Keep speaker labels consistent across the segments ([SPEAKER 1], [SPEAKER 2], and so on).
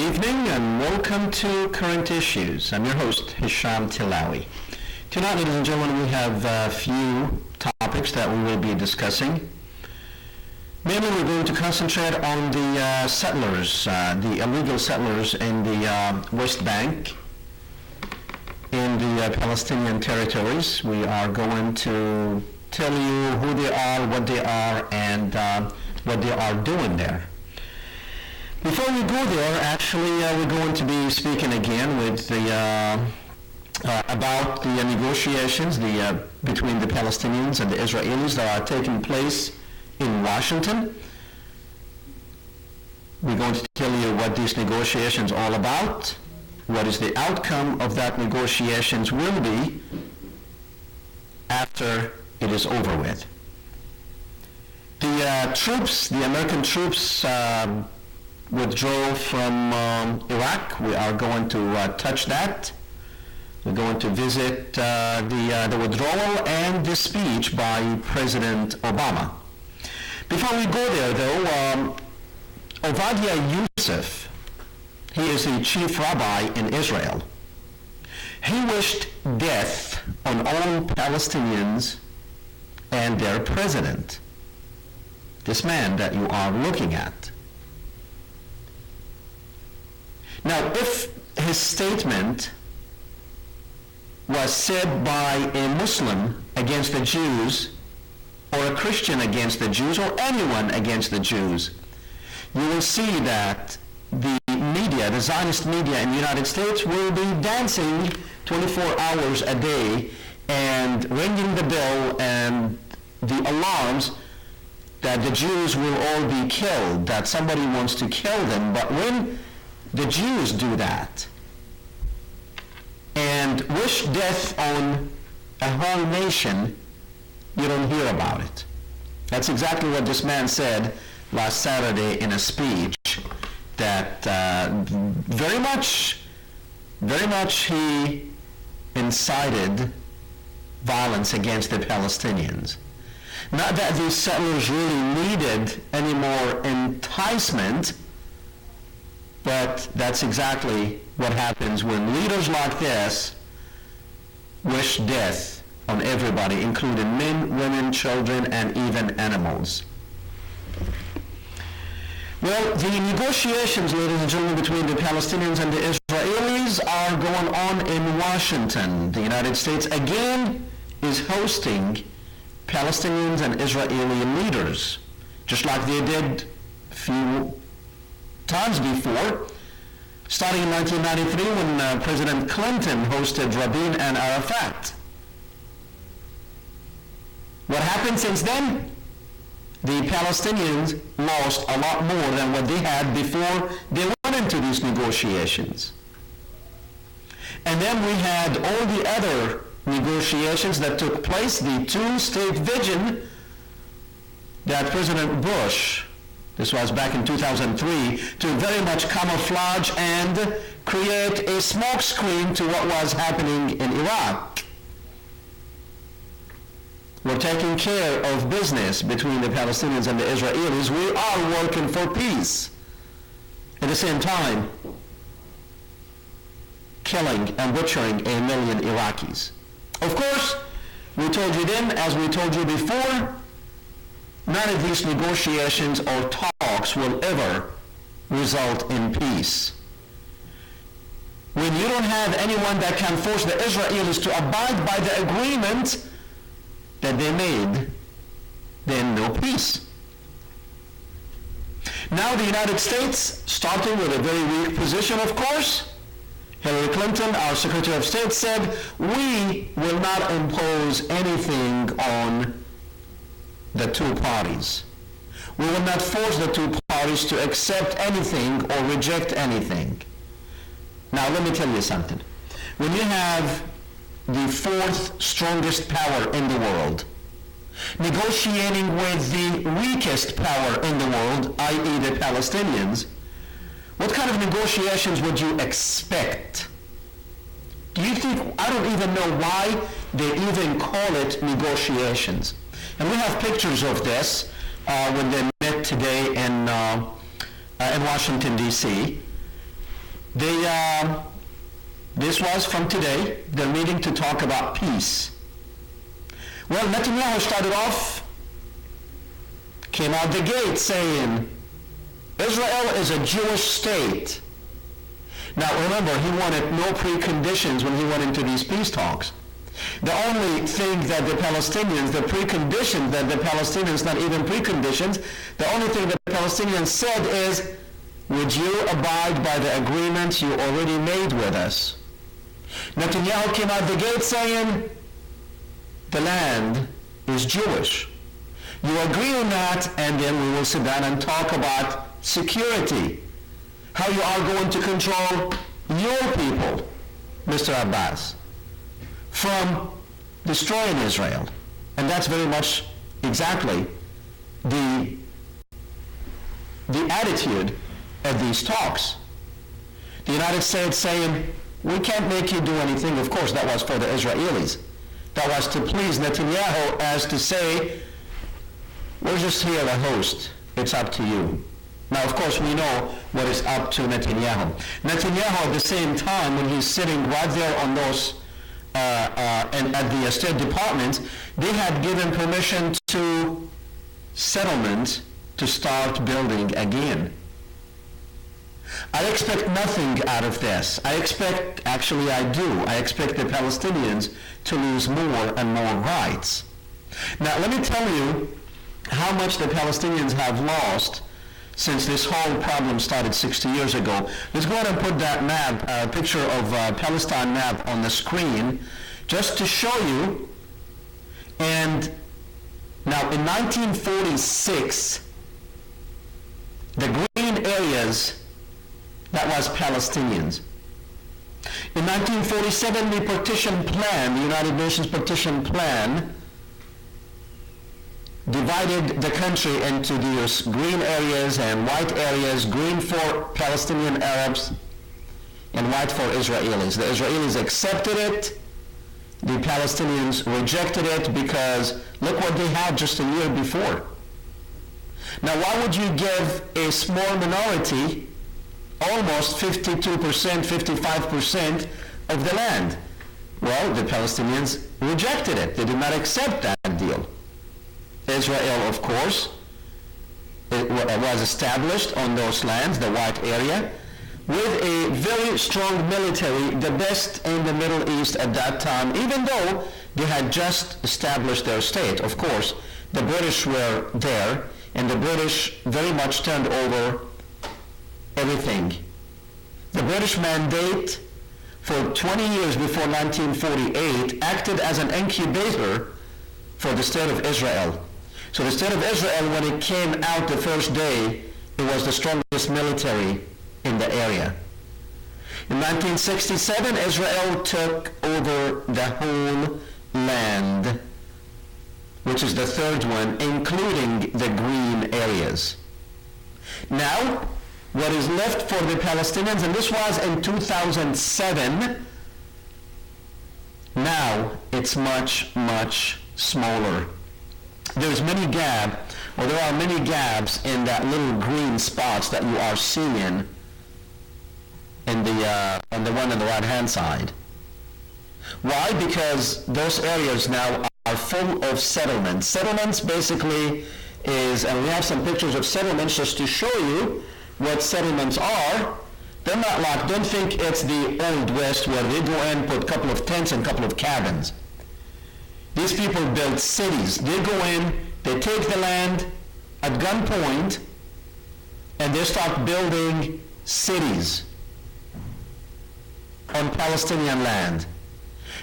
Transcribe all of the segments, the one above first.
[SPEAKER 1] evening and welcome to Current Issues. I'm your host, Hisham Tilawi. Tonight, ladies and gentlemen, we have a few topics that we will be discussing. Mainly, we're going to concentrate on the settlers, the illegal settlers in the West Bank, in the Palestinian territories. We are going to tell you who they are, and what they are doing there. Before we go there, actually, we're going to be speaking again with about the negotiations between the Palestinians and the Israelis that are taking place in Washington. We're going to tell you what these negotiations are all about, what is the outcome of that negotiations will be after it is over with. The American troops withdrawal from Iraq. We are going to touch that. We're going to visit the withdrawal and the speech by President Obama. Before we go there, though, Ovadia Youssef, he is the chief rabbi in Israel. He wished death on all Palestinians and their president, this man that you are looking at. Now, if his statement was said by a Muslim against the Jews, or a Christian against the Jews, or anyone against the Jews, you will see that the media, the Zionist media in the United States, will be dancing 24 hours a day and ringing the bell and the alarms that the Jews will all be killed, that somebody wants to kill them. But when the Jews do that and wish death on a whole nation, you don't hear about it. That's exactly what this man said last Saturday in a speech, that very much he incited violence against the Palestinians. Not that these settlers really needed any more enticement, but that's exactly what happens when leaders like this wish death on everybody, including men, women, children, and even animals. Well, the negotiations, ladies and gentlemen, between the Palestinians and the Israelis are going on in Washington. The United States, again, is hosting Palestinians and Israeli leaders, just like they did a few times before, starting in 1993 when President Clinton hosted Rabin and Arafat. What happened since then? The Palestinians lost a lot more than what they had before they went into these negotiations. And then we had all the other negotiations that took place, the two-state vision that President Bush, this was back in 2003, to very much camouflage and create a smokescreen to what was happening in Iraq. We're taking care of business between the Palestinians and the Israelis. We are working for peace. At the same time, killing and butchering 1 million Iraqis. Of course, we told you then, as we told you before, none of these negotiations or talks will ever result in peace. When you don't have anyone that can force the Israelis to abide by the agreement that they made, then no peace. Now the United States, starting with a very weak position, of course, Hillary Clinton, our Secretary of State, said, we will not impose anything on the two parties. We will not force the two parties to accept anything or reject anything. Now let me tell you something. When you have the fourth strongest power in the world negotiating with the weakest power in the world, i.e. the Palestinians, what kind of negotiations would you expect? Do you think, I don't even know why they even call it negotiations. And we have pictures of this when they met today in Washington, D.C. This was from today. They're meeting to talk about peace. Well, Netanyahu started off, came out the gate saying, Israel is a Jewish state. Now remember, he wanted no preconditions when he went into these peace talks. The only thing that the Palestinians, the precondition that the Palestinians, not even preconditions, the only thing that the Palestinians said is, would you abide by the agreements you already made with us? Netanyahu came out the gate saying, the land is Jewish. You agree on that, and then we will sit down and talk about security. How you are going to control your people, Mr. Abbas, from destroying Israel. And that's very much exactly the attitude of these talks. The United States saying, we can't make you do anything. Of course, that was for the Israelis. That was to please Netanyahu, as to say, we're just here to host. It's up to you. Now, of course, we know what is up to Netanyahu. Netanyahu, at the same time, when he's sitting right there on those, and at the State Department, they had given permission to settlement to start building again. I expect nothing out of this. I expect the Palestinians to lose more and more rights. Now, let me tell you how much the Palestinians have lost since this whole problem started 60 years ago. Let's go ahead and put that map, picture of Palestine map on the screen, just to show you. And now in 1946, the green areas, that was Palestinians. In 1947, the partition plan, the United Nations partition plan, divided the country into these green areas and white areas, green for Palestinian Arabs and white for Israelis. The Israelis accepted it, the Palestinians rejected it, because look what they had just a year before. Now, why would you give a small minority almost 52%, 55% of the land? Well, the Palestinians rejected it. They did not accept that deal. Israel, of course, it was established on those lands, the white area, with a very strong military, the best in the Middle East at that time, even though they had just established their state. Of course, the British were there, and the British very much turned over everything. The British mandate for 20 years before 1948 acted as an incubator for the State of Israel. So the State of Israel, when it came out the first day, it was the strongest military in the area. In 1967, Israel took over the whole land, which is the third one, including the green areas. Now, what is left for the Palestinians, and this was in 2007, now it's much, much smaller. There are many gaps in that little green spots that you are seeing in on the one on the right-hand side. Why? Because those areas now are full of settlements. Settlements basically is, and we have some pictures of settlements just to show you what settlements are. They're not like, don't think it's the Old West where they go in, put a couple of tents and a couple of cabins. These people build cities. They go in, they take the land at gunpoint, and they start building cities on Palestinian land.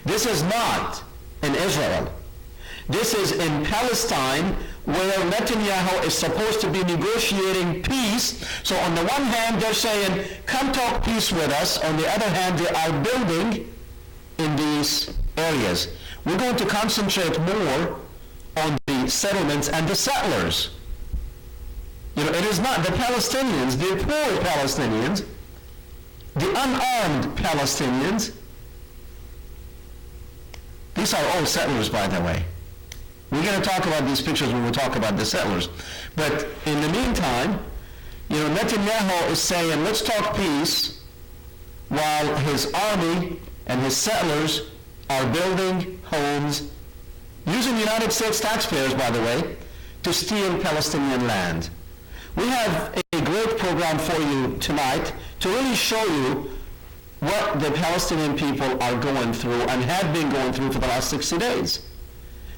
[SPEAKER 1] This is not in Israel. This is in Palestine, where Netanyahu is supposed to be negotiating peace. So on the one hand, they're saying, come talk peace with us. On the other hand, they are building in these areas. We're going to concentrate more on the settlements and the settlers. You know, it is not the Palestinians, the poor Palestinians, the unarmed Palestinians. These are all settlers, by the way. We're going to talk about these pictures when we talk about the settlers. But in the meantime, you know, Netanyahu is saying, let's talk peace. while his army and his settlers are building homes, using United States taxpayers, by the way, to steal Palestinian land. We have a great program for you tonight to really show you what the Palestinian people are going through and have been going through for the last 60 days.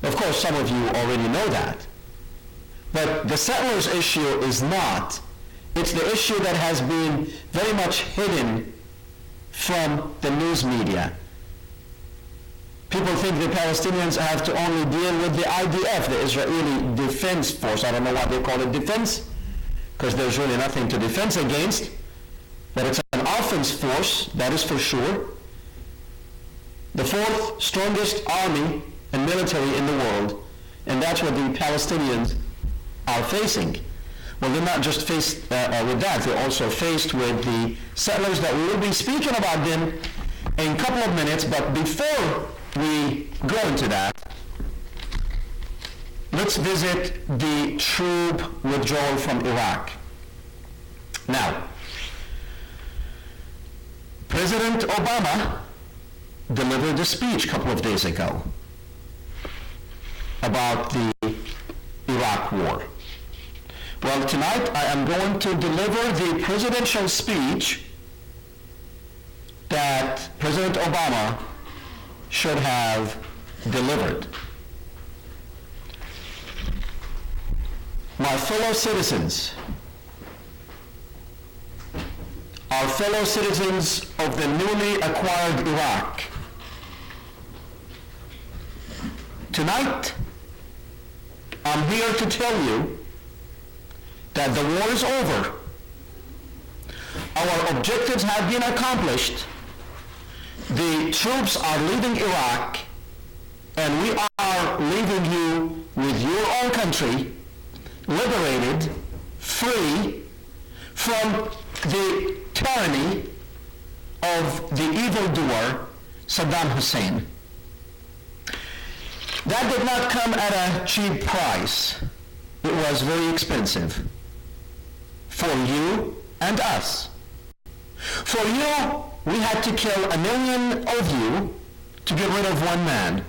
[SPEAKER 1] Of course, some of you already know that. But the settlers' issue is not. It's the issue that has been very much hidden from the news media. People think the Palestinians have to only deal with the IDF, the Israeli Defense Force. I don't know why they call it defense, because there's really nothing to defend against. But it's an offense force, that is for sure. The fourth strongest army and military in the world, and that's what the Palestinians are facing. Well, they're not just faced with that, they're also faced with the settlers that we will be speaking about them in a couple of minutes. But before we go into that, let's visit the troop withdrawal from Iraq. Now, President Obama delivered a speech a couple of days ago about the Iraq war. Well, tonight I am going to deliver the presidential speech that President Obama should have delivered. My fellow citizens, our fellow citizens of the newly acquired Iraq, tonight I'm here to tell you that the war is over. Our objectives have been accomplished. The troops are leaving Iraq, and we are leaving you with your own country, liberated, free from the tyranny of the evildoer Saddam Hussein. That did not come at a cheap price. It was very expensive for you and us. For you, we had to kill 1 million of you to get rid of one man.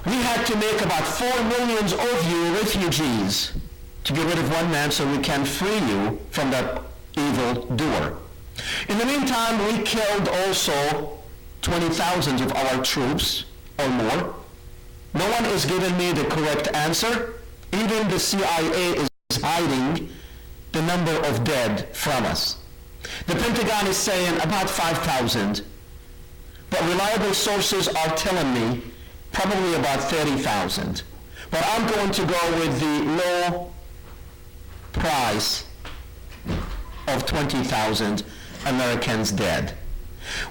[SPEAKER 1] We had to make about 4 million of you refugees to get rid of one man so we can free you from that evil doer. In the meantime, we killed also 20,000 of our troops or more. No one is giving me the correct answer. Even the CIA is hiding the number of dead from us. The Pentagon is saying about 5,000, but reliable sources are telling me probably about 30,000. But I'm going to go with the low price of 20,000 Americans dead,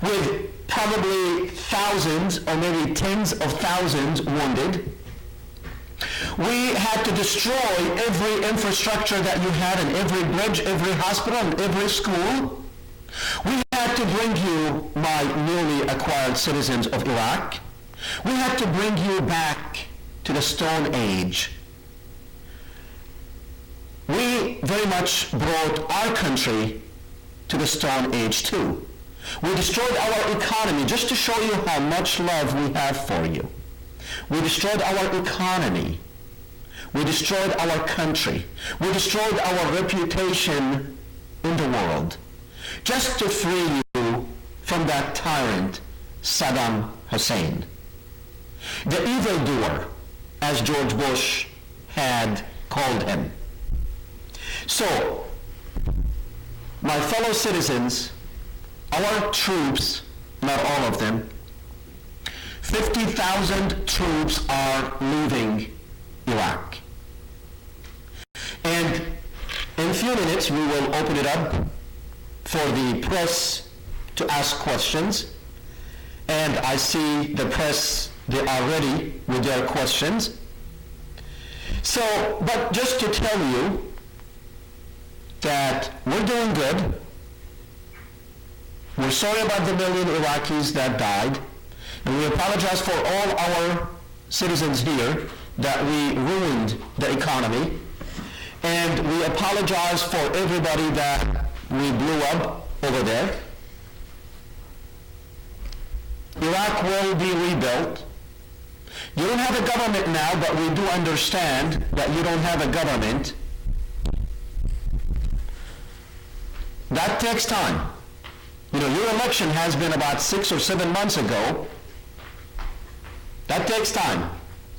[SPEAKER 1] with probably thousands or maybe tens of thousands wounded. We had to destroy every infrastructure that you had, and every bridge, every hospital, and every school. We had to bring you, my newly acquired citizens of Iraq, we had to bring you back to the Stone Age. We very much brought our country to the Stone Age too. We destroyed our economy just to show you how much love we have for you. We destroyed our economy. We destroyed our country. We destroyed our reputation in the world just to free you from that tyrant, Saddam Hussein. The evildoer, as George Bush had called him. So, my fellow citizens, our troops, not all of them, 50,000 troops are leaving Iraq. And in a few minutes, we will open it up for the press to ask questions. And I see the press, they are ready with their questions. So, but just to tell you that we're doing good. We're sorry about the 1 million Iraqis that died. And we apologize for all our citizens here that we ruined the economy. And we apologize for everybody that we blew up over there. Iraq will be rebuilt. You don't have a government now, but we do understand that you don't have a government. That takes time. You know, your election has been about 6 or 7 months ago. That takes time.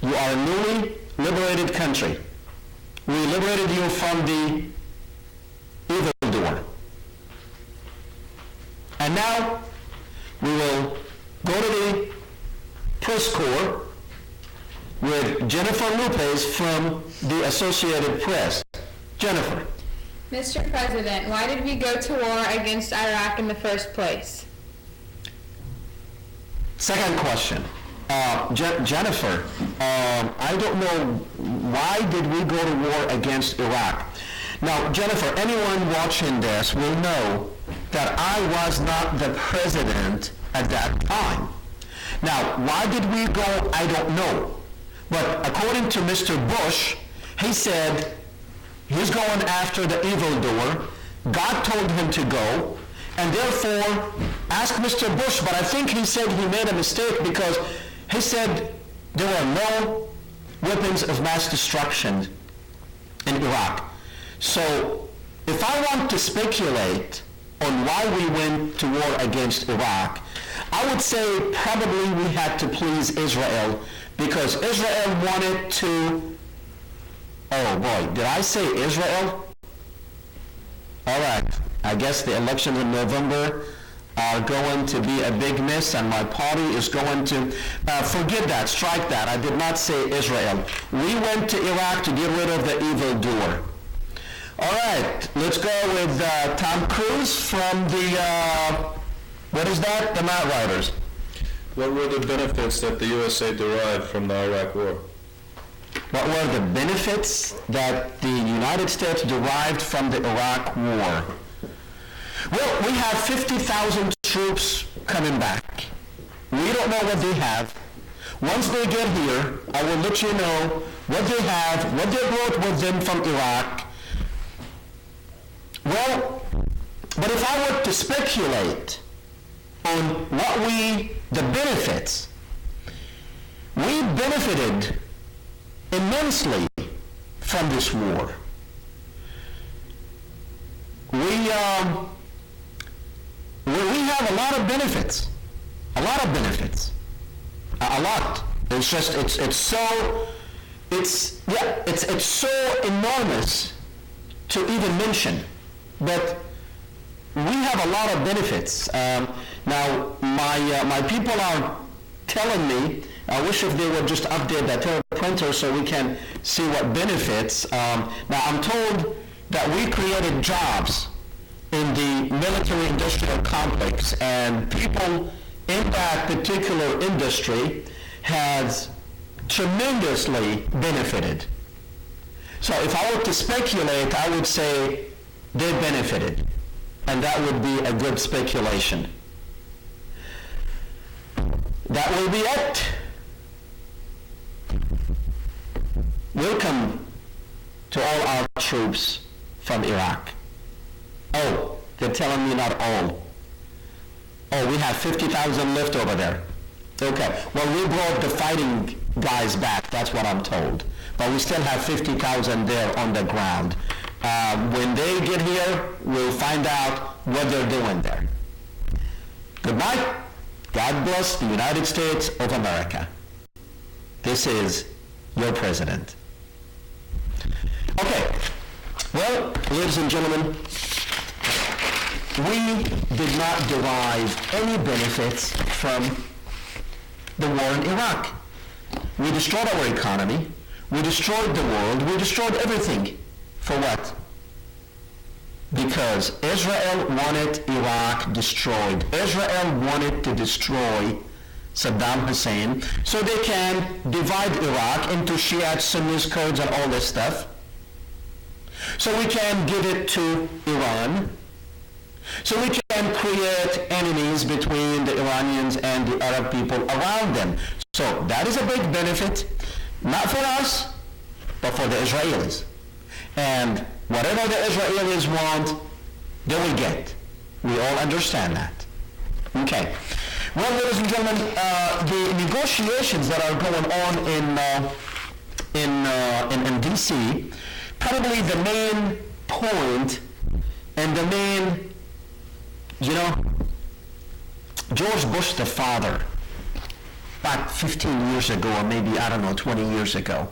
[SPEAKER 1] You are a newly liberated country. We liberated you from the evildoer. And now we will go to the press corps with Jennifer Lopez from the Associated Press. Jennifer.
[SPEAKER 2] Mr. President, why did we go to war against Iraq in the first place?
[SPEAKER 1] Second question. Jennifer, I don't know, why did we go to war against Iraq? Now, Jennifer, anyone watching this will know that I was not the president at that time. Now, why did we go? I don't know. But according to Mr. Bush, he said he's going after the evildoer. God told him to go, and therefore ask Mr. Bush, but I think he said he made a mistake because he said there were no weapons of mass destruction in Iraq. So if I want to speculate on why we went to war against Iraq, I would say probably we had to please Israel because Israel wanted to, oh boy, did I say Israel? All right, I guess the elections in November are going to be a big miss and my party is going to, forget that, strike that, I did not say Israel. We went to Iraq to get rid of the evildoer. All right, let's go with Tom Cruise from the, what is that? The Mount Riders.
[SPEAKER 3] What were the benefits that the USA derived from the Iraq War?
[SPEAKER 1] What were the benefits that the United States derived from the Iraq War? Well, we have 50,000 troops coming back. We don't know what they have. Once they get here, I will let you know what they have, what they brought with them from Iraq. Well, but if I were to speculate on the benefits, we benefited immensely from this war. We have a lot of benefits, a lot. It's just, it's so enormous to even mention, but we have a lot of benefits. Now, my people are telling me, I wish if they would just update that teleprompter so we can see what benefits. Now, I'm told that we created jobs in the military-industrial complex, and people in that particular industry has tremendously benefited. So if I were to speculate, I would say they benefited, and that would be a good speculation. That will be it. Welcome to all our troops from Iraq. Oh, they're telling me not all. Oh, we have 50,000 left over there. Okay, well, we brought the fighting guys back, that's what I'm told. But we still have 50,000 there on the ground. When they get here, we'll find out what they're doing there. Good night. God bless the United States of America. This is your president. Okay, well, ladies and gentlemen, we did not derive any benefits from the war in Iraq. We destroyed our economy, we destroyed the world, we destroyed everything. For what? Because Israel wanted Iraq destroyed. Israel wanted to destroy Saddam Hussein so they can divide Iraq into Shiites, Sunnis, Kurds, and all this stuff. So we can give it to Iran. So we can create enemies between the Iranians and the Arab people around them. So that is a big benefit, not for us, but for the Israelis. And whatever the Israelis want, they will get. We all understand that. Okay. Well, ladies and gentlemen, the negotiations that are going on in D.C., probably the main point and the main, George Bush the father, back 15 years ago, or maybe, 20 years ago,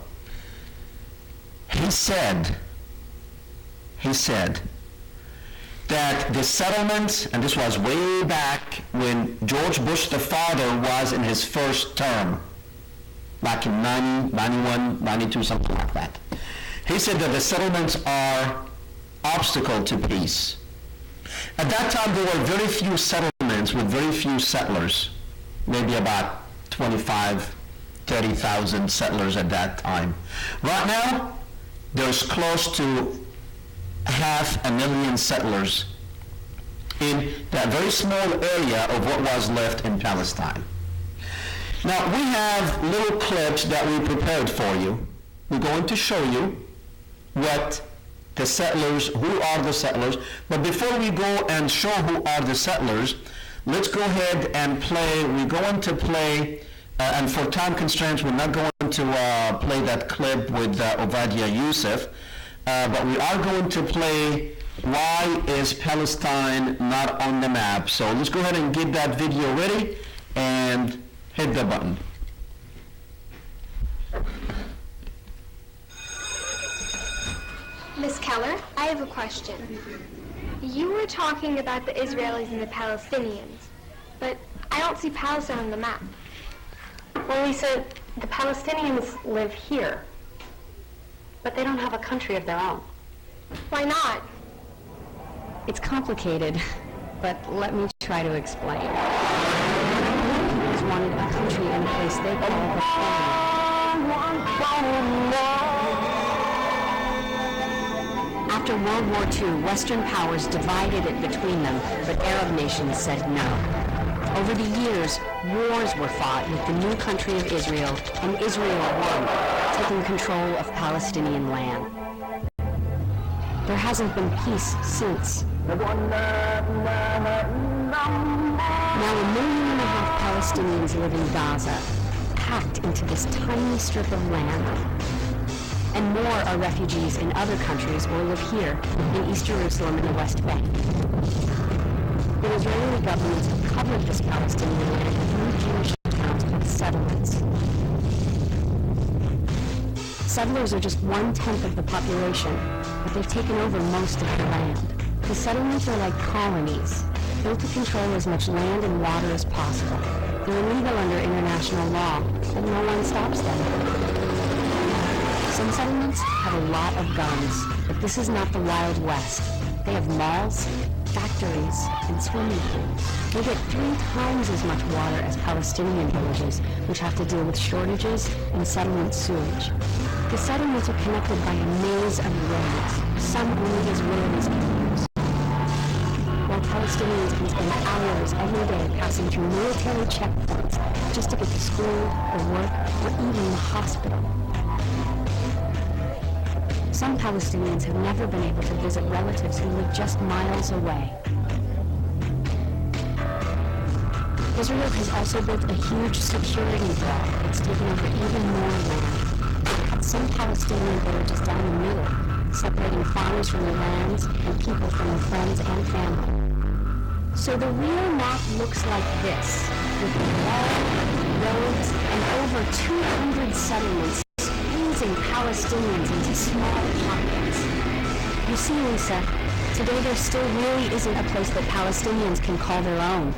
[SPEAKER 1] he said that the settlement, and this was way back when George Bush the father was in his first term, back in 90, 91, 92, something like that. He said that the settlements are obstacle to peace. At that time, there were very few settlements with very few settlers, maybe about 25, 30,000 settlers at that time. Right now, there's close to 500,000 settlers in that very small area of what was left in Palestine. Now, we have little clips that we prepared for you. We're going to show you what the settlers, who are the settlers, but before we go and show who are the settlers, let's go ahead and play. We're going to play, and for time constraints, we're not going to play that clip with Ovadia Youssef, but we are going to play Why is Palestine Not on the Map? So let's go ahead and get that video ready and hit the button.
[SPEAKER 4] Miss Keller, I have a question. You were talking about the Israelis and the Palestinians, but I don't see Palestine on the map.
[SPEAKER 5] Well, Lisa, the Palestinians live here, but they don't have a country of their own.
[SPEAKER 4] Why not?
[SPEAKER 5] It's complicated, but let me try to explain. Palestinians wanted a country in a place they call the Homeland. After World War II, Western powers divided it between them, but Arab nations said no. Over the years, wars were fought with the new country of Israel, and Israel won, taking control of Palestinian land. There hasn't been peace since. Now 1.5 million Palestinians live in Gaza, packed into this tiny strip of land. And more are refugees in other countries or live here in East Jerusalem and the West Bank. The Israeli governments have covered this Palestinian land with new Jewish towns called settlements. Settlers are just 1/10 of the population, but they've taken over most of the land. The settlements are like colonies, built to control as much land and water as possible. They're illegal under international law, but no one stops them. Some settlements have a lot of guns, but this is not the Wild West. They have malls, factories, and swimming pools. They get 3 times as much water as Palestinian villages, which have to deal with shortages and settlement sewage. The settlements are connected by a maze of roads, some only Israelis can use. While Palestinians can spend hours every day passing through military checkpoints just to get to school or work or even the hospital. Some Palestinians have never been able to visit relatives who live just miles away. Israel has also built a huge security wall that's taken over even more land. It cut some Palestinian villages down the middle, separating farmers from their lands and people from their friends and family. So the real map looks like this, with a wall, roads, and over 200 settlements squeezing Palestinians into small pockets. You see, Lisa, today there still really isn't a place that Palestinians can call their own.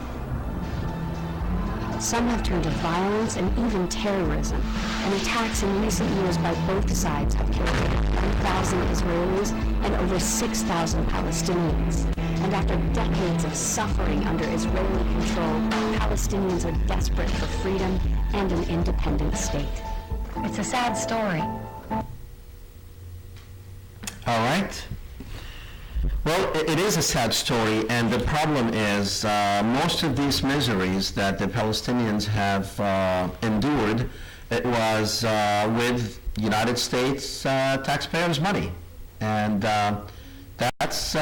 [SPEAKER 5] Some have turned to violence and even terrorism, and attacks in recent years by both sides have killed over 1,000 Israelis and over 6,000 Palestinians. And after decades of suffering under Israeli control, Palestinians are desperate for freedom and an independent state. It's a sad story.
[SPEAKER 1] All right. Well, it is a sad story, and the problem is most of these miseries that the Palestinians have endured, it was with United States taxpayers' money. And that's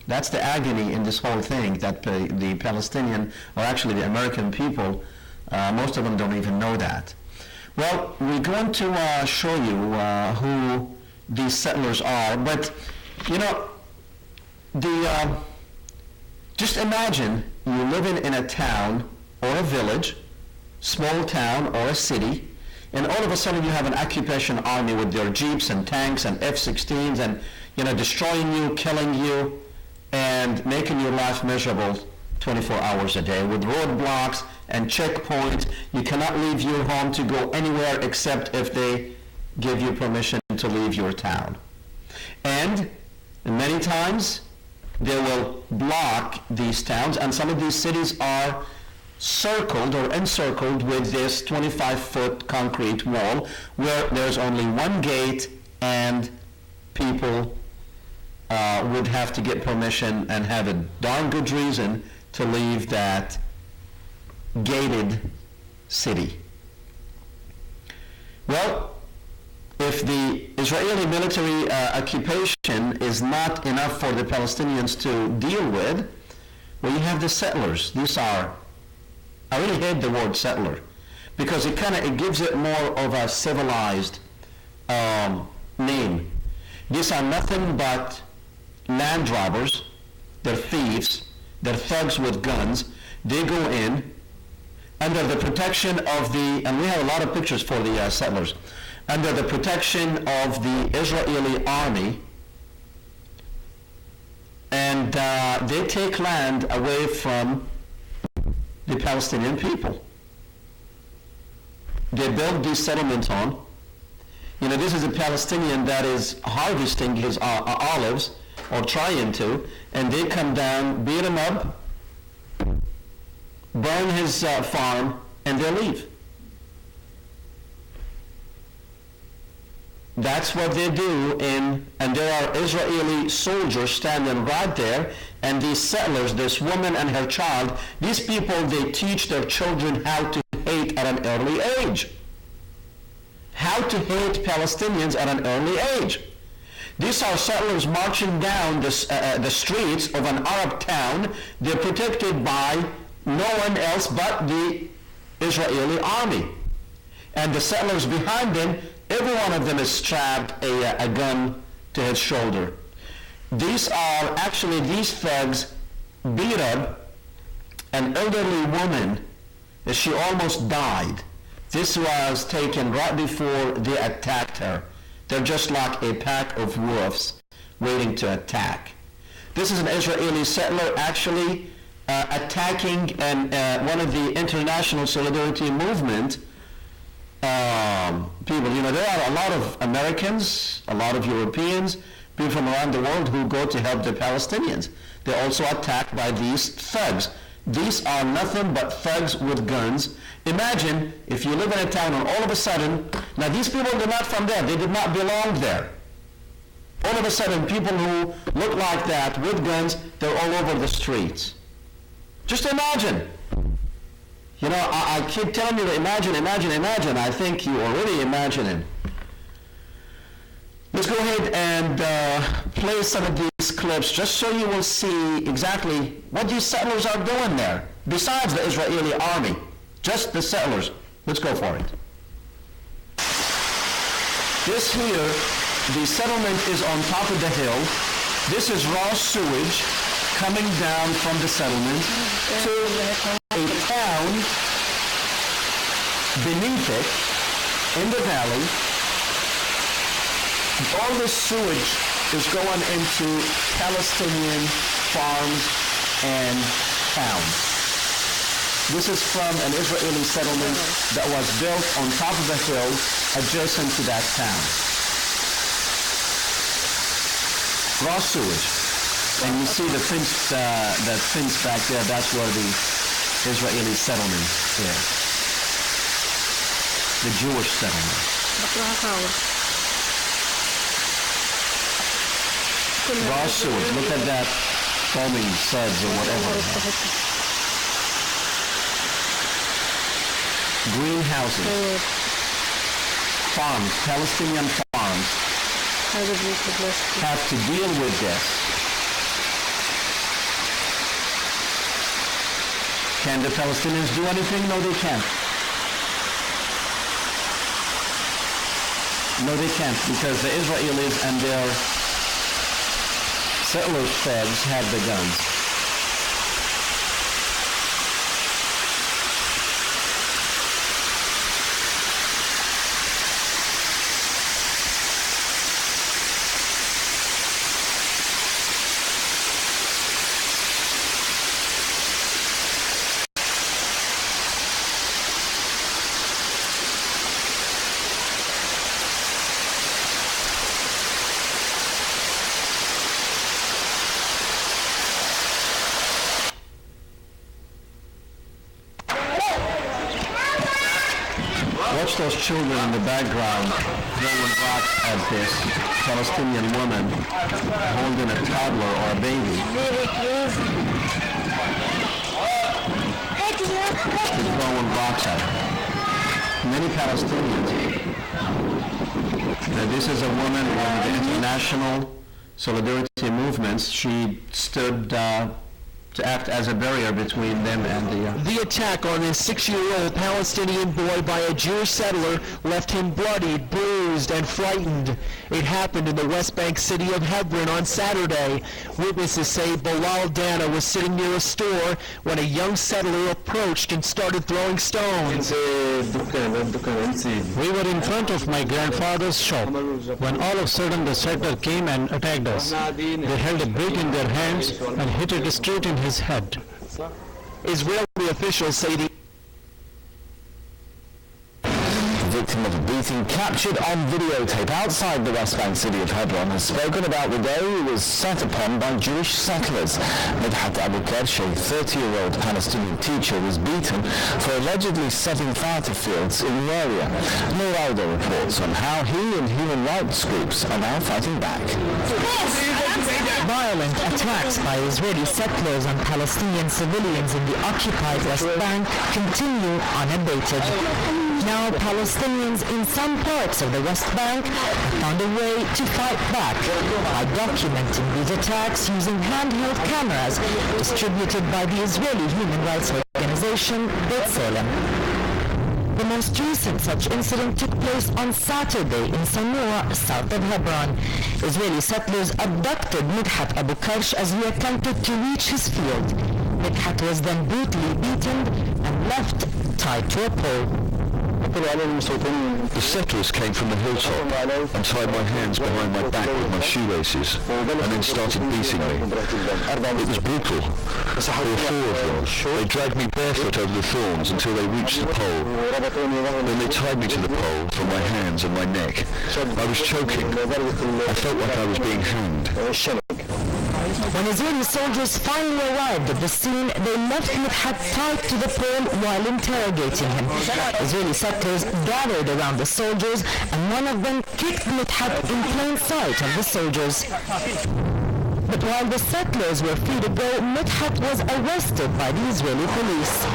[SPEAKER 1] That's the agony in this whole thing, that the Palestinian, or actually the American people, most of them don't even know that. Well, we're going to show you who these settlers are, but you know, just imagine you living in a town or a village, small town or a city, and all of a sudden you have an occupation army with their jeeps and tanks and F-16s and, you know, destroying you, killing you, and making your life miserable 24 hours a day with roadblocks and checkpoints. You cannot leave your home to go anywhere except if they give you permission to leave your town. And many times they will block these towns, and some of these cities are circled or encircled with this 25-foot concrete wall where there's only one gate, and people would have to get permission and have a darn good reason to leave that gated city. Well, if the Israeli military occupation is not enough for the Palestinians to deal with, well, you have the settlers. These are, I really hate the word settler, because it gives it more of a civilized name. These are nothing but land robbers. They're thieves. They're thugs with guns. They go in under the protection of the, and we have a lot of pictures for the settlers, under the protection of the Israeli army, and they take land away from the Palestinian people. They build these settlements on. You know, this is a Palestinian that is harvesting his olives, or trying to, and they come down, beat him up, burn his farm, and they leave. That's what they do, and there are Israeli soldiers standing right there, and these settlers, this woman and her child, these people, they teach their children how to hate at an early age. How to hate Palestinians at an early age. These are settlers marching down the streets of an Arab town. They're protected by no one else but the Israeli army. And the settlers behind them, every one of them is strapped a gun to his shoulder. These thugs beat up an elderly woman. She almost died. This was taken right before they attacked her. They're just like a pack of wolves waiting to attack. This is an Israeli settler actually attacking one of the international solidarity movement people. You know, there are a lot of Americans, a lot of Europeans, people from around the world who go to help the Palestinians. They're also attacked by these thugs. These are nothing but thugs with guns. Imagine if you live in a town and all of a sudden, now these people are not from there, they did not belong there. All of a sudden, people who look like that with guns, they're all over the streets. Just imagine. You know, I keep telling you to imagine. I think you already imagining. Let's go ahead and play some of these clips just so you will see exactly what these settlers are doing there, besides the Israeli army. Just the settlers. Let's go for it. This here, the settlement is on top of the hill. This is raw sewage coming down from the settlement to a town beneath it in the valley. All this sewage is going into Palestinian farms and towns. This is from an Israeli settlement that was built on top of the hill adjacent to that town. Raw sewage. And you see the fence, that fence back there, that's where the Israeli settlement is. The Jewish settlement. Raw sewage. Look at that foaming suds or whatever. Greenhouses, farms, Palestinian farms have to deal with this. Can the Palestinians do anything? No, they can't. No, they can't, because the Israelis and their settler thugs have the guns. Watch those children in the background throwing rocks at this Palestinian woman holding a toddler or a baby. They're throwing rocks at her. Many Palestinians. Now, this is a woman in the international solidarity movements. She stood to act as a barrier between them and
[SPEAKER 6] The attack on a 6-year-old Palestinian boy by a Jewish settler left him bloodied, bruised, and frightened. It happened in the West Bank city of Hebron on Saturday. Witnesses say Bilal Dana was sitting near a store when a young settler approached and started throwing stones.
[SPEAKER 7] We were in front of my grandfather's shop when all of a sudden the settler came and attacked us. They held a brick in their hands and hit it straight in his head.
[SPEAKER 6] Israeli officials say the
[SPEAKER 8] victim of a beating captured on videotape outside the West Bank city of Hebron has spoken about the day he was set upon by Jewish settlers. Midhat Abu Kersh, a 30-year-old Palestinian teacher, was beaten for allegedly setting fighter fields in the area. Noor Aldo reports on how he and human rights groups are now fighting back.
[SPEAKER 9] Violent attacks by Israeli settlers on Palestinian civilians in the occupied West Bank continue unabated. Now Palestinians in some parts of the West Bank have found a way to fight back by documenting these attacks using handheld cameras distributed by the Israeli human rights organization B'Tselem. The most recent such incident took place on Saturday in Sanua, south of Hebron. Israeli settlers abducted Midhat Abu Kersh as he attempted to reach his field. Midhat was then brutally beaten and left tied to a pole.
[SPEAKER 8] The settlers came from the hilltop and tied my hands behind my back with my shoelaces and then started beating me. It was brutal. There were 4 of them. They dragged me barefoot over the thorns until they reached the pole. Then they tied me to the pole from my hands and my neck. I was choking. I felt like I was being hanged.
[SPEAKER 9] When Israeli soldiers finally arrived at the scene, they left Midhat tied to the pole while interrogating him. Israeli settlers gathered around the soldiers, and one of them kicked Midhat in plain sight of the soldiers. But while the settlers were free to go, Midhat was arrested by the Israeli police.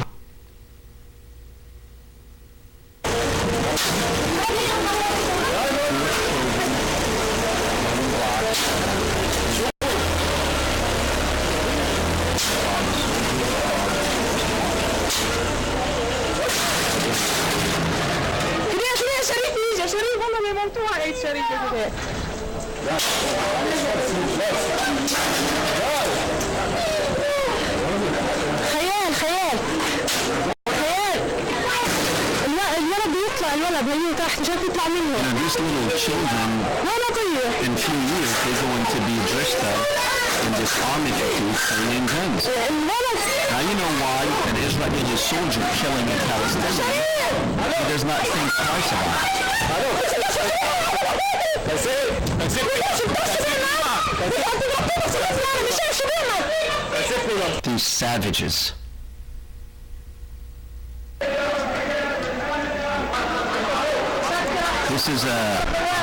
[SPEAKER 1] These little children, in a few years, they're going to be dressed up in this army suit carrying guns. Now you know why an Israeli soldier killing a Palestinian, he does not think twice about it. These savages. This is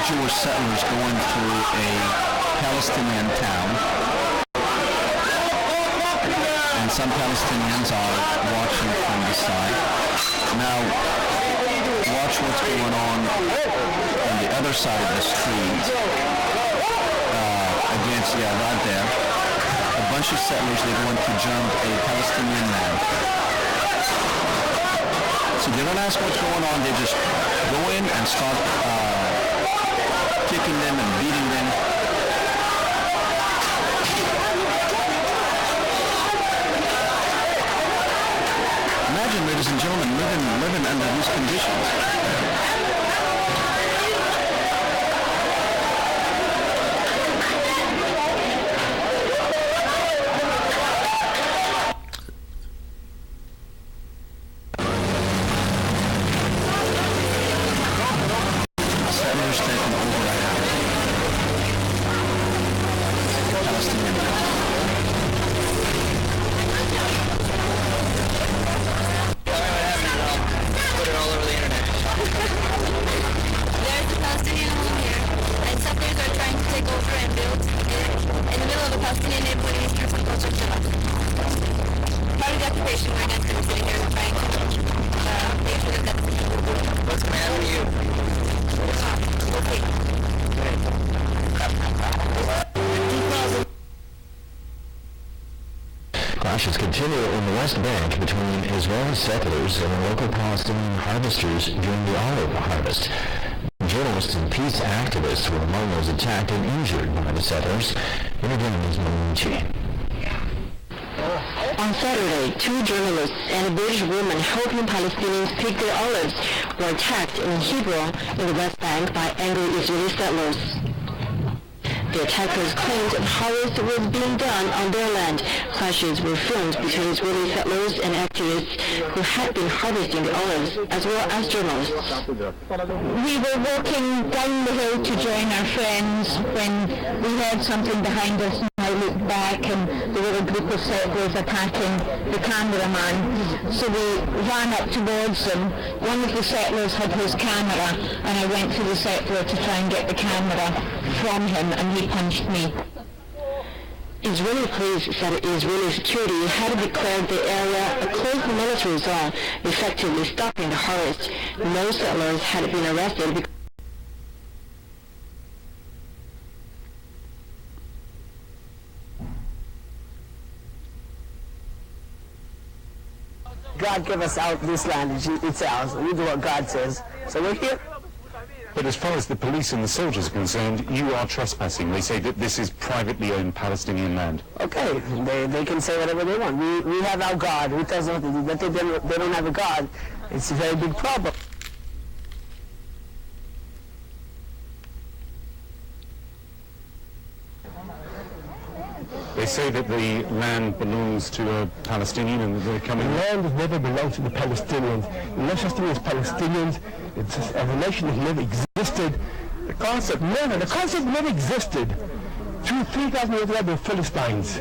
[SPEAKER 1] Jewish settlers going through a Palestinian town, and some Palestinians are watching from the side. Now, watch what's going on the other side of the street, right there. A bunch of settlers, they're going to jump a Palestinian man. So they don't ask what's going on, they just go in and start kicking them and beating them. Imagine, ladies and gentlemen, living under these conditions. Settlers taking over the Palestinian
[SPEAKER 10] There's a Palestinian home here, and settlers are trying to take over and build in the middle of a Palestinian neighborhood in eastern South Jerusalem. Part of the occupation, we're against them sitting here trying to make sure that that's... What's going on with you? We'll see.
[SPEAKER 8] Clashes continue in the West Bank between Israeli settlers and local Palestinian harvesters during the olive harvest. Journalists and peace activists were among those attacked and injured by the settlers. In again is Malinchi.
[SPEAKER 9] On Saturday, 2 journalists and a British woman helping Palestinians pick their olives were attacked in Hebron in the West Bank by angry Israeli settlers. The attackers claimed harvest was being done on their land. Clashes were filmed between Israeli settlers and activists who had been harvesting the olives, as well as journalists.
[SPEAKER 11] We were walking down the hill to join our friends when we heard something behind us. I looked back and there were a group of settlers attacking the cameraman. So we ran up towards them. One of the settlers had his camera and I went to the settler to try and get the camera from him and he punched me.
[SPEAKER 9] Israeli police said Israeli security had declared the area a closed military zone, effectively stopping the harvest. No settlers had been arrested.
[SPEAKER 6] God gave us out this land, it's ours. We do what God says. So we're here.
[SPEAKER 12] But as far as the police and the soldiers are concerned, you are trespassing. They say that this is privately owned Palestinian land.
[SPEAKER 6] Okay, they can say whatever they want. We have our God. Who tells us that they don't have a God? It's a very big problem.
[SPEAKER 12] They say that the land belongs to a Palestinian and that they're coming...
[SPEAKER 6] The land has never belonged to the Palestinians. The nation is Palestinians. It's a nation that never existed. The concept never existed. 3,000 years ago, the Philistines,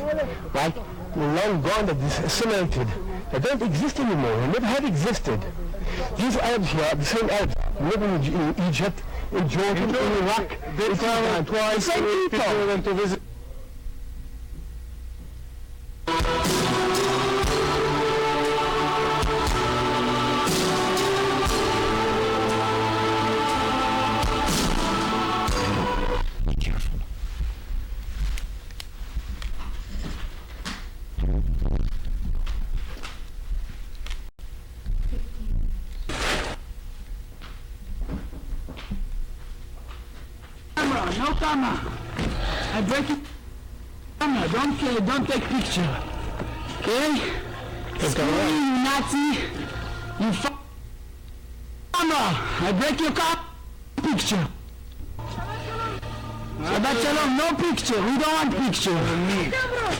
[SPEAKER 6] right? They're long gone, they're assimilated. They don't exist anymore. They never have existed. These Arabs here are the same Arabs living in Egypt, in Jordan, in Iraq. They travel twice to visit.
[SPEAKER 11] No camera. I break it. Camera. Don't take picture. Okay? Screw you, Nazi. You camera. I break your picture. Shabbat shalom. No picture. We don't want picture.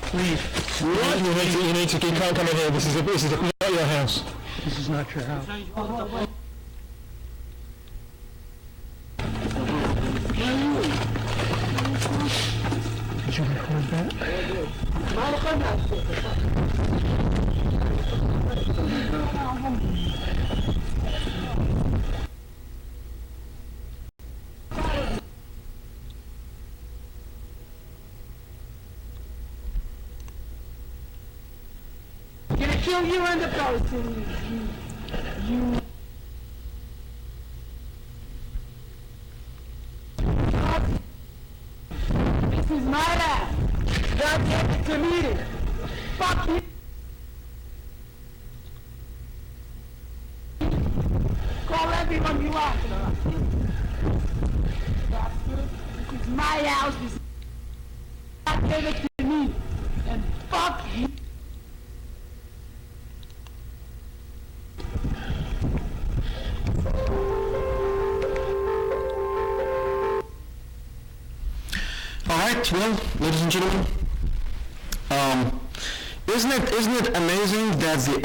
[SPEAKER 11] Please.
[SPEAKER 7] You need to keep calm coming here. This is not your house.
[SPEAKER 11] This is not your house. Did you record that? Gonna kill you and the Palestinians. You. This is my land. God gave it to me. Fuck you.
[SPEAKER 13] everyone you are. It's my house. It's God gave it to me. And fuck him.
[SPEAKER 1] All right, well, ladies and gentlemen, isn't it amazing that the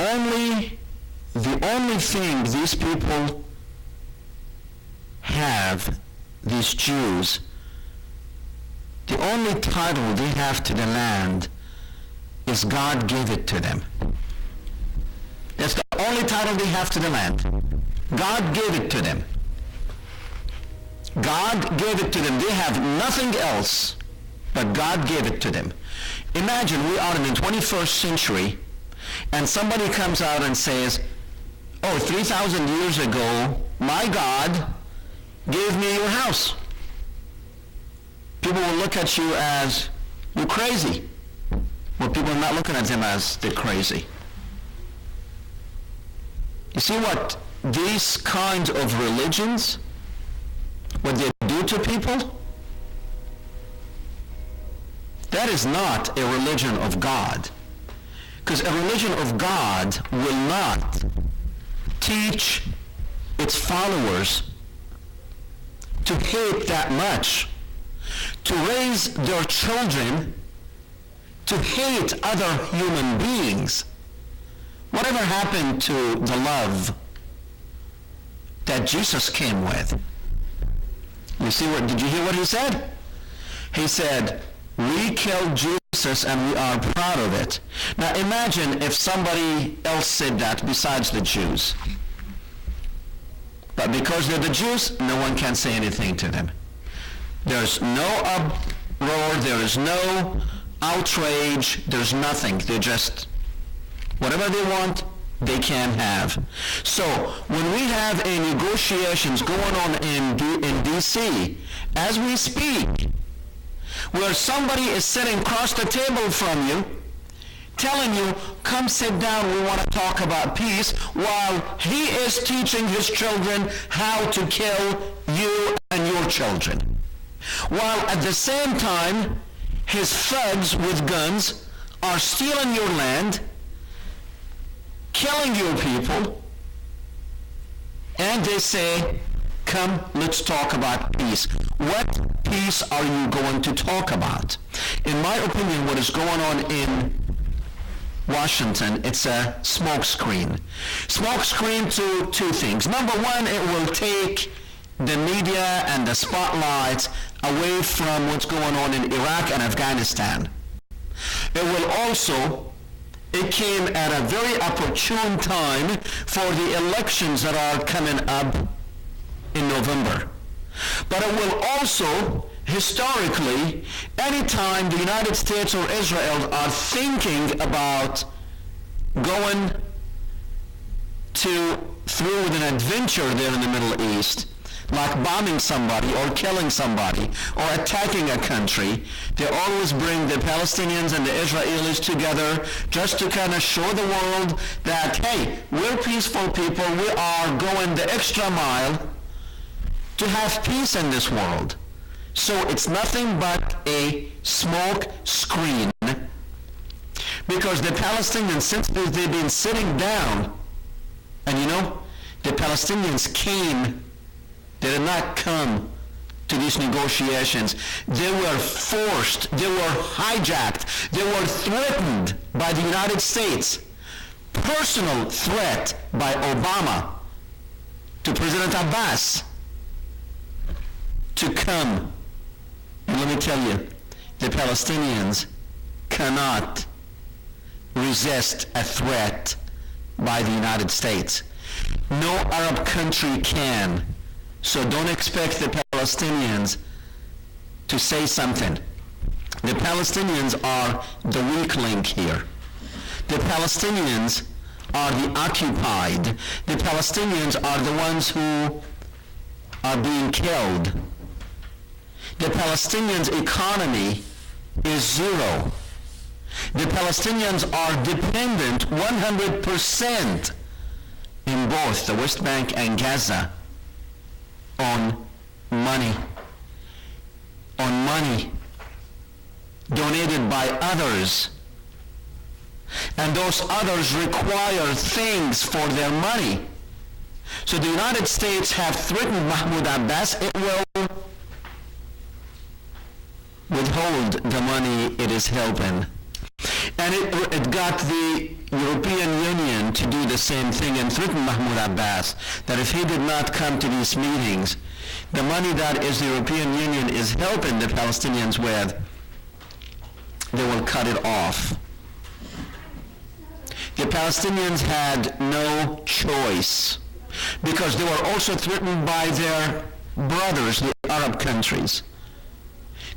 [SPEAKER 1] only thing these people have, these Jews, the only title they have to the land is God gave it to them. That's the only title they have to the land. God gave it to them. God gave it to them. They have nothing else, but God gave it to them. Imagine we are in the 21st century, and somebody comes out and says, oh, 3,000 years ago, my God gave me your house. People will look at you as, you're crazy. Well, people are not looking at them as they're crazy. You see what these kinds of religions, what they do to people? That is not a religion of God. Because a religion of God will not teach its followers to hate that much, to raise their children to hate other human beings. Whatever happened to the love that Jesus came with? You see what, did you hear what he said? He said, we killed Jesus and we are proud of it. Now imagine if somebody else said that besides the Jews. But because they're the Jews, no one can say anything to them. There's no uproar, there is no outrage, there's nothing. They just, whatever they want, they can have. So when we have a negotiations going on in D.C., as we speak, where somebody is sitting across the table from you, telling you, come sit down, we want to talk about peace, while he is teaching his children how to kill you and your children. While at the same time, his thugs with guns are stealing your land, killing your people, and they say, come, let's talk about peace. What peace are you going to talk about? In my opinion, what is going on in Washington, it's a smokescreen. Smokescreen to two things. Number one, it will take the media and the spotlight away from what's going on in Iraq and Afghanistan. It will also, it came at a very opportune time for the elections that are coming up in November. But it will also, historically, anytime the United States or Israel are thinking about going through with an adventure there in the Middle East, like bombing somebody or killing somebody or attacking a country, they always bring the Palestinians and the Israelis together just to kind of show the world that, hey, we're peaceful people, we are going the extra mile to have peace in this world. So it's nothing but a smoke screen, because the Palestinians, since they've been sitting down, and you know, the Palestinians came, they did not come to these negotiations. They were forced, they were hijacked, they were threatened by the United States. Personal threat by Obama to President Abbas to come. And let me tell you, the Palestinians cannot resist a threat by the United States. No Arab country can. So don't expect the Palestinians to say something. The Palestinians are the weak link here. The Palestinians are the occupied. The Palestinians are the ones who are being killed. The Palestinians' economy is zero. The Palestinians are dependent 100% in both the West Bank and Gaza on money donated by others. And those others require things for their money. So the United States have threatened Mahmoud Abbas it will withhold the money it is helping. And it got the European Union to do the same thing and threaten Mahmoud Abbas that if he did not come to these meetings, the money that is the European Union is helping the Palestinians with, they will cut it off. The Palestinians had no choice because they were also threatened by their brothers, the Arab countries,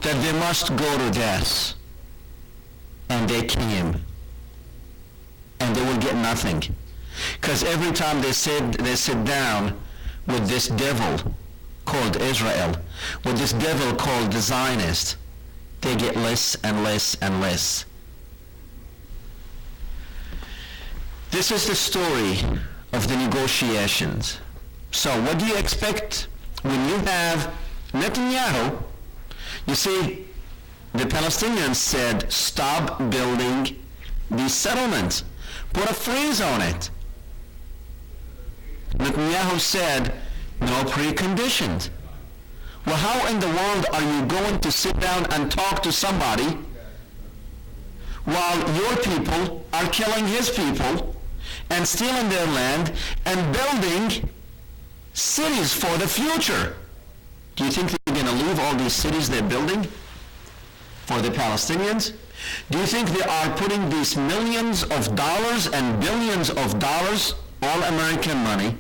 [SPEAKER 1] that they must go to death. And they came. And they will get nothing. Because every time they sit down with this devil called Israel, with this devil called the Zionist, they get less and less and less. This is the story of the negotiations. So what do you expect when you have Netanyahu? You see, the Palestinians said, stop building these settlements. Put a freeze on it. Netanyahu said, no preconditions. Well, how in the world are you going to sit down and talk to somebody while your people are killing his people and stealing their land and building cities for the future? Do you think they're going to leave all these cities they're building for the Palestinians? Do you think they are putting these millions of dollars and billions of dollars, all American money?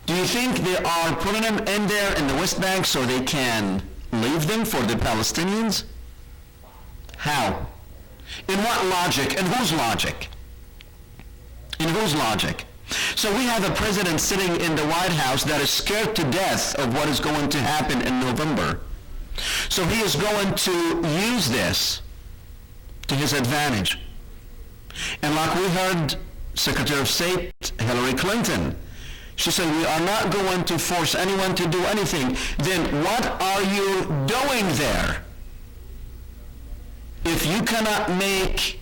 [SPEAKER 1] Do you think they are putting them in there in the West Bank so they can leave them for the Palestinians? How? In what logic? In whose logic? In whose logic? So we have a president sitting in the White House that is scared to death of what is going to happen in November. So he is going to use this to his advantage. And like we heard Secretary of State Hillary Clinton, she said, we are not going to force anyone to do anything. Then what are you doing there? If you cannot make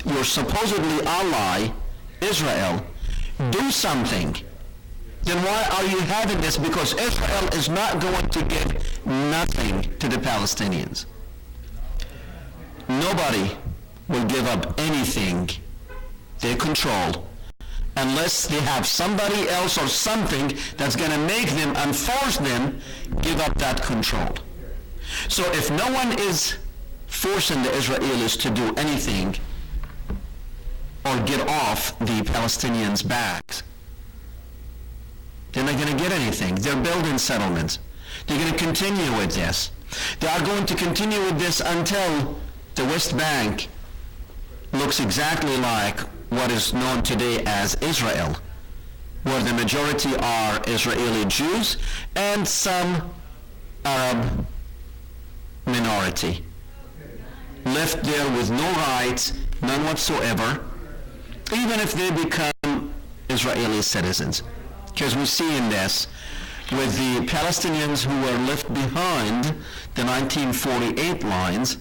[SPEAKER 1] your supposedly ally, Israel, do something, then why are you having this? Because Israel is not going to give nothing to the Palestinians. Nobody will give up anything they control unless they have somebody else or something that's going to make them and force them give up that control. So if no one is forcing the Israelis to do anything or get off the Palestinians' backs, they're not going to get anything. They're building settlements. They're going to continue with this. They are going to continue with this until the West Bank looks exactly like what is known today as Israel, where the majority are Israeli Jews and some Arab minority, left there with no rights, none whatsoever, even if they become Israeli citizens. Because we see in this, with the Palestinians who were left behind the 1948 lines,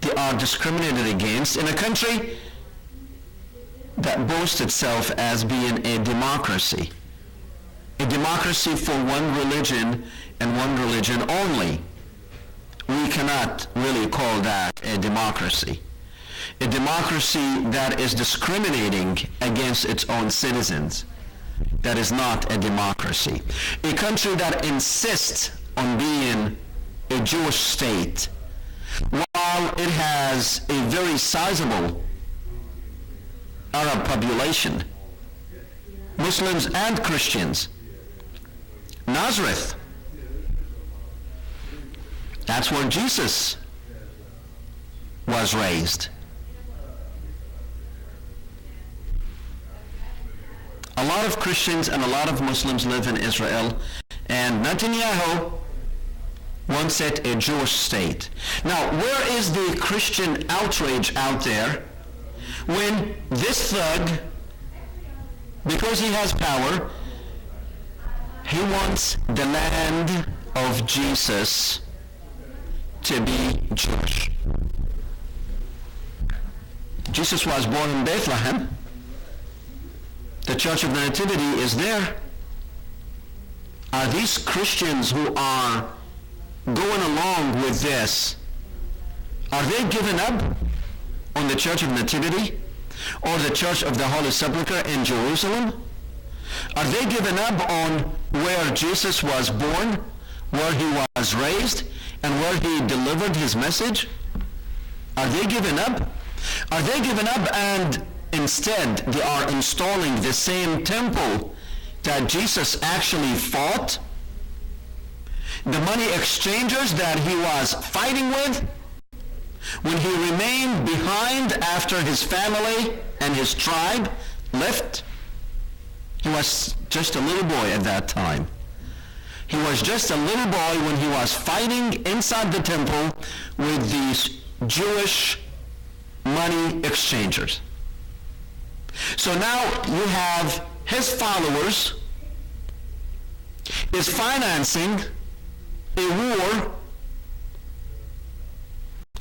[SPEAKER 1] they are discriminated against in a country that boasts itself as being a democracy for one religion and one religion only. We cannot really call that a democracy. A democracy that is discriminating against its own citizens, that is not a democracy. A country that insists on being a Jewish state, while it has a very sizable Arab population, Muslims and Christians. Nazareth, that's where Jesus was raised. A lot of Christians and a lot of Muslims live in Israel, and Netanyahu wants it a Jewish state. Now, where is the Christian outrage out there when this thug, because he has power, He wants the land of Jesus to be Jewish. Jesus was born in Bethlehem. The Church of the Nativity is there. Are these Christians who are going along with this, are they giving up on the Church of Nativity or the Church of the Holy Sepulchre in Jerusalem? Are they giving up on where Jesus was born, where he was raised, and where he delivered his message? Are they giving up? Are they giving up and instead they are installing the same temple that Jesus actually fought? The money exchangers that he was fighting with, when he remained behind after his family and his tribe left, he was just a little boy at that time. He was just a little boy when he was fighting inside the temple with these Jewish money exchangers. So now you have his followers is financing a war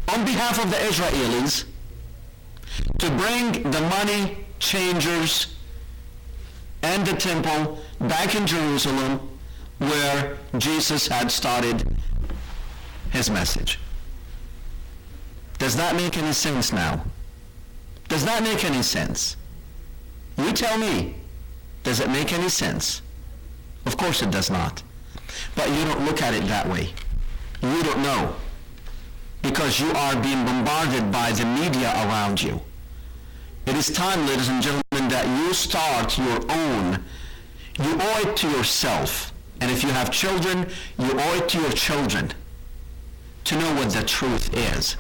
[SPEAKER 1] on behalf of the Israelis to bring the money changers and the temple back in Jerusalem where Jesus had started his message. Does that make any sense now? Does that make any sense? You tell me, does it make any sense? Of course it does not. But you don't look at it that way. You don't know. Because you are being bombarded by the media around you. It is time, ladies and gentlemen, that you start your own. You owe it to yourself. And if you have children, you owe it to your children to know what the truth is.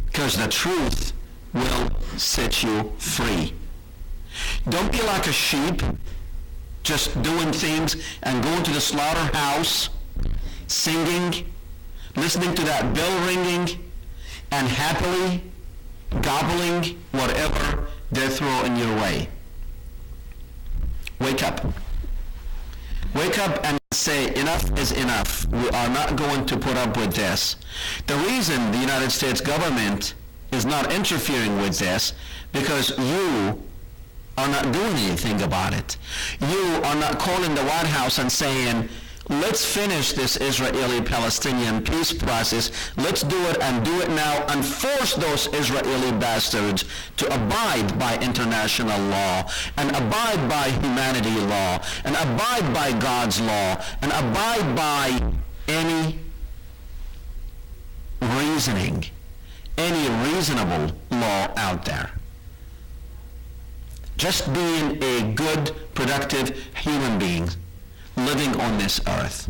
[SPEAKER 1] Because the truth will set you free. Don't be like a sheep, just doing things and going to the slaughterhouse, singing, listening to that bell ringing, and happily gobbling whatever they throw in your way. Wake up. Wake up and say, enough is enough. We are not going to put up with this. The reason the United States government is not interfering with this, because you are not doing anything about it. You are not calling the White House and saying, let's finish this Israeli-Palestinian peace process. Let's do it and do it now and force those Israeli bastards to abide by international law and abide by humanity law and abide by God's law and abide by any reasoning, any reasonable law out there. Just being a good, productive human being living on this earth.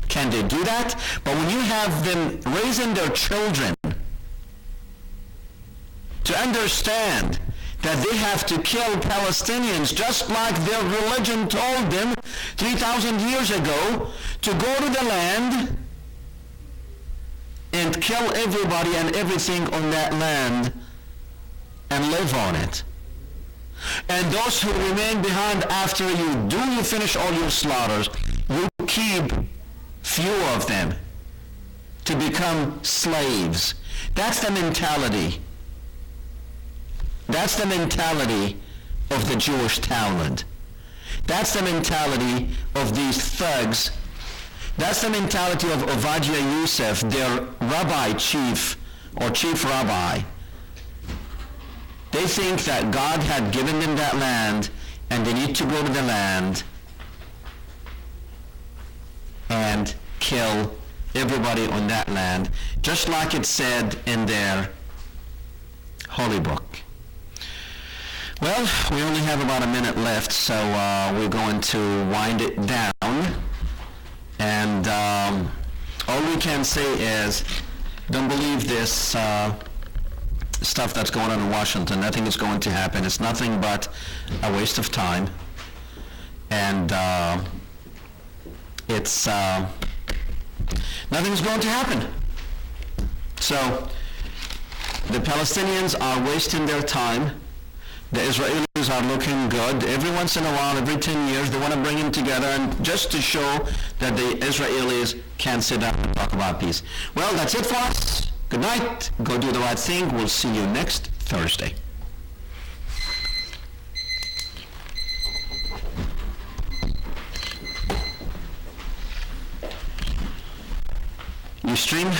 [SPEAKER 1] Can they do that? But when you have them raising their children to understand that they have to kill Palestinians just like their religion told them 3,000 years ago, to go to the land and kill everybody and everything on that land and live on it. And those who remain behind after you finish all your slaughters, you keep few of them to become slaves. That's the mentality. That's the mentality of the Jewish Talmud. That's the mentality of these thugs. That's the mentality of Ovadia Yosef, their rabbi chief or chief rabbi. They think that God had given them that land and they need to go to the land and kill everybody on that land, just like it said in their holy book. Well, we only have about a minute left, so we're going to wind it down. And all we can say is, don't believe this stuff that's going on in Washington. Nothing is going to happen. It's nothing but a waste of time. And it's nothing's going to happen. So the Palestinians are wasting their time. The Israelis are looking good. Every once in a while, every 10 years, they want to bring them together and just to show that the Israelis can sit down and talk about peace. Well, that's it for us. Good night. Go do the right thing. We'll see you next Thursday. You stream?